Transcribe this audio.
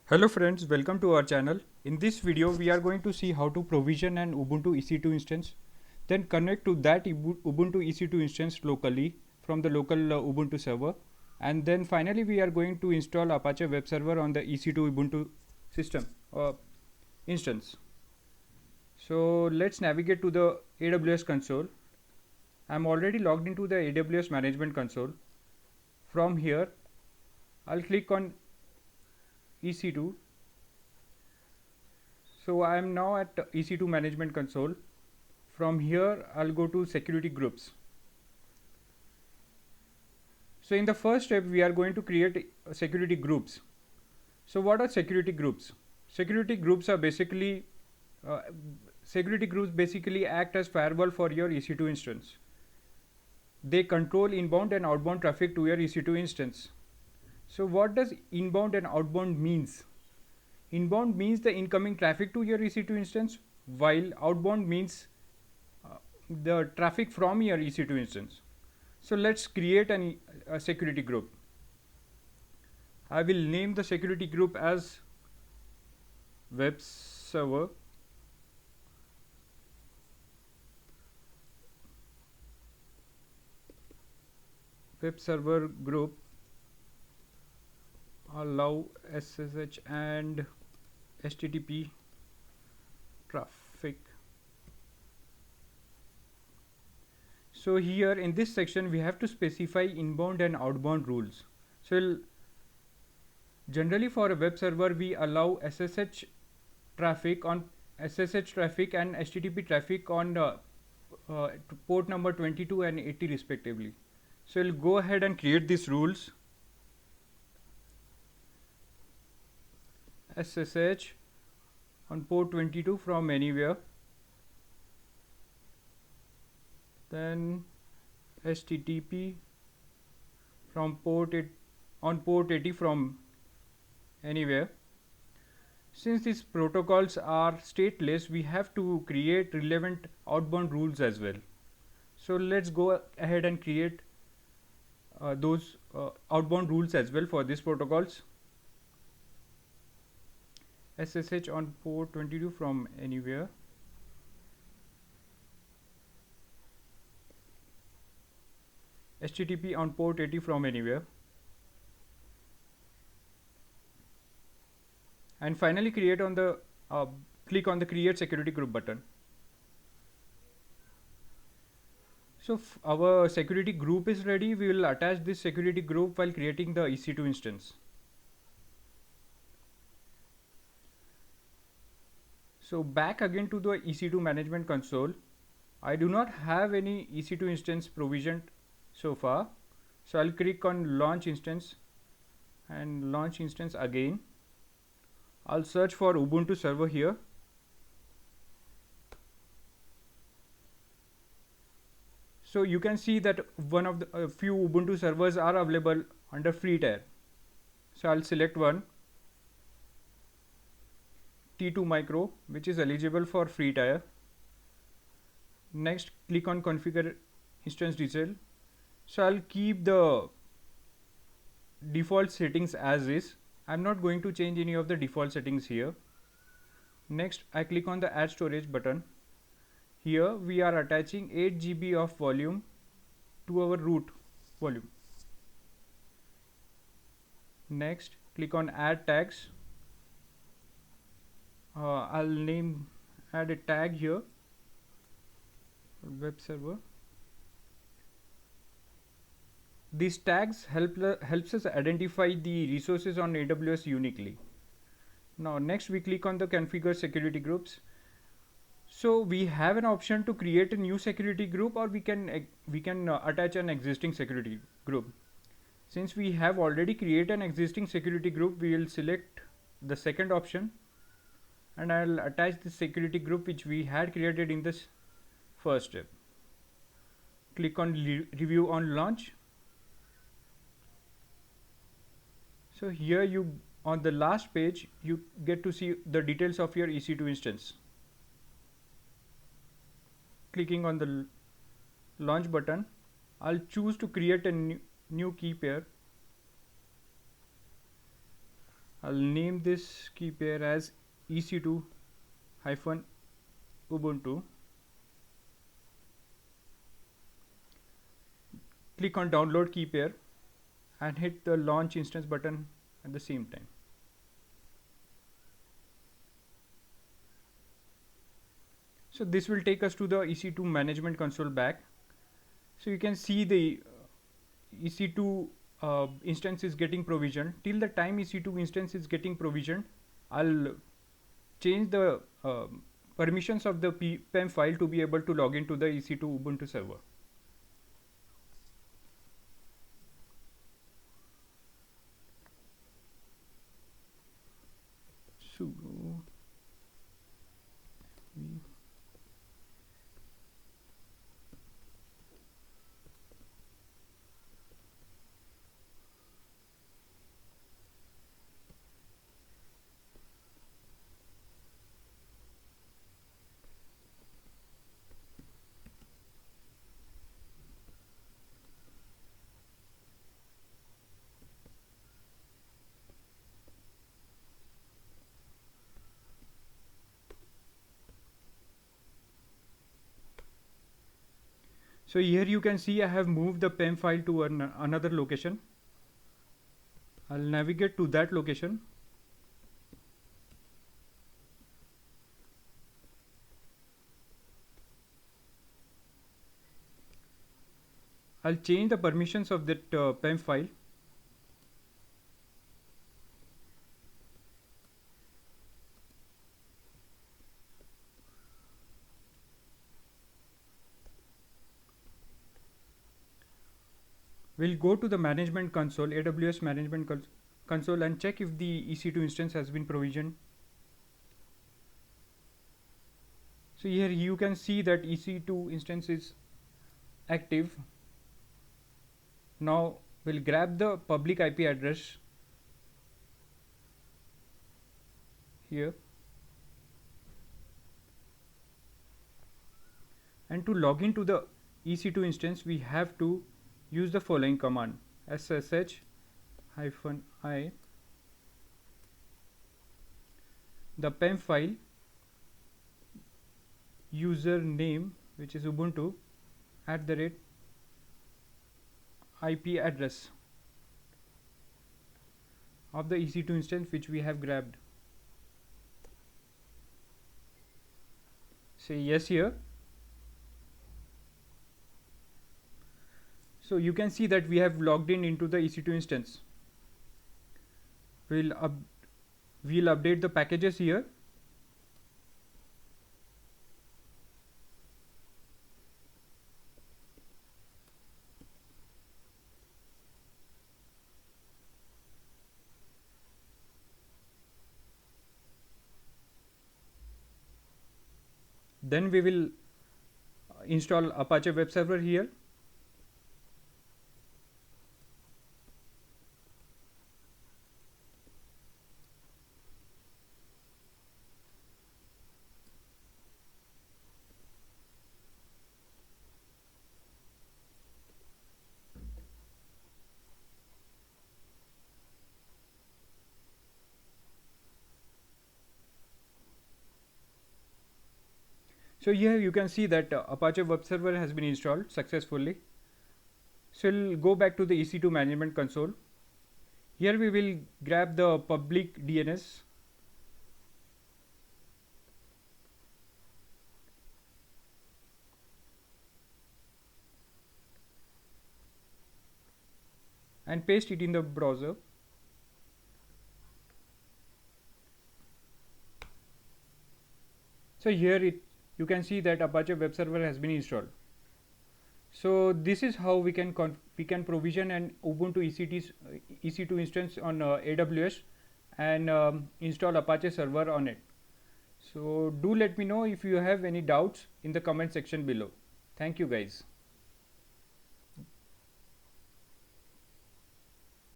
Hello friends, welcome to our channel. In this video, we are going to see how to provision an Ubuntu EC2 instance, then connect to that Ubuntu EC2 instance locally from the local Ubuntu server, and then finally we are going to install Apache web server on the EC2 Ubuntu system instance. So let's navigate to the AWS console. I'm already logged into the AWS management console. From here, I'll click on EC2. So I am now at EC2 management console. From here I'll go to security groups. So in the first step we are going to create security groups. So what are security groups? Security groups are basically act as firewall for your EC2 instance. They control inbound and outbound traffic to your EC2 instance. So what does inbound and outbound means? Inbound means the incoming traffic to your EC2 instance, while outbound means the traffic from your EC2 instance. So let's create a security group. I will name the security group as web server group allow SSH and HTTP traffic. So here in this section we have to specify inbound and outbound rules. So generally for a web server we allow SSH traffic and HTTP traffic on port number 22 and 80 respectively. So we'll go ahead and create these rules. SSH on port 22 from anywhere, then HTTP from port 80 from anywhere. Since these protocols are stateless, we have to create relevant outbound rules as well. So let's go ahead and create those outbound rules as well for these protocols. SSH on port 22 from anywhere, HTTP on port 80 from anywhere, and finally create on the click on the create security group button. So our security group is ready. We will attach this security group while creating the EC2 instance. So back again to the EC2 management console. I do not have any EC2 instance provisioned so far. So I'll click on launch instance and launch instance again. I'll search for Ubuntu server here. So you can see that one of the few Ubuntu servers are available under free tier. So I'll select one, T2 Micro, which is eligible for free tier. Next, click on configure instance detail. So I'll keep the default settings as is. I'm not going to change any of the default settings here. Next, I click on the add storage button. Here we are attaching 8 GB of volume to our root volume. Next, click on add tags. I'll add a tag here, web server. These tags helps us identify the resources on AWS uniquely. Now next we click on the configure security groups. So we have an option to create a new security group, or we can attach an existing security group. Since we have already created an existing security group, we will select the second option and I'll attach the security group which we had created in this first step. Click on review on launch. So here on the last page you get to see the details of your EC2 instance. Clicking on the launch button, I'll choose to create a new key pair. I'll name this key pair as EC2-Ubuntu. Click on download key pair and hit the launch instance button at the same time. So this will take us to the EC2 management console back. So you can see the EC2 instance is getting provisioned. Till the time EC2 instance is getting provisioned, I'll change the permissions of the PEM file to be able to log into the EC2 Ubuntu server. Sudo So here you can see I have moved the PEM file to another location. I'll navigate to that location. I'll change the permissions of that PEM file. We'll go to the management console, AWS management console, and check if the EC2 instance has been provisioned. So here you can see that EC2 instance is active. Now we'll grab the public IP address here, and to log into the EC2 instance we have to use the following command: ssh-i, the PEM file username, which is Ubuntu, @IP address of the EC2 instance which we have grabbed. Say yes here. So you can see that we have logged in into the EC2 instance. We'll update the packages here. Then we will install Apache Web Server here. So here you can see that Apache Web Server has been installed successfully. So we'll go back to the EC2 management console. Here we will grab the public DNS. And paste it in the browser. So here you can see that Apache Web Server has been installed. So this is how we can provision an Ubuntu EC2 instance on AWS and install Apache server on it. So do let me know if you have any doubts in the comment section below. Thank you guys.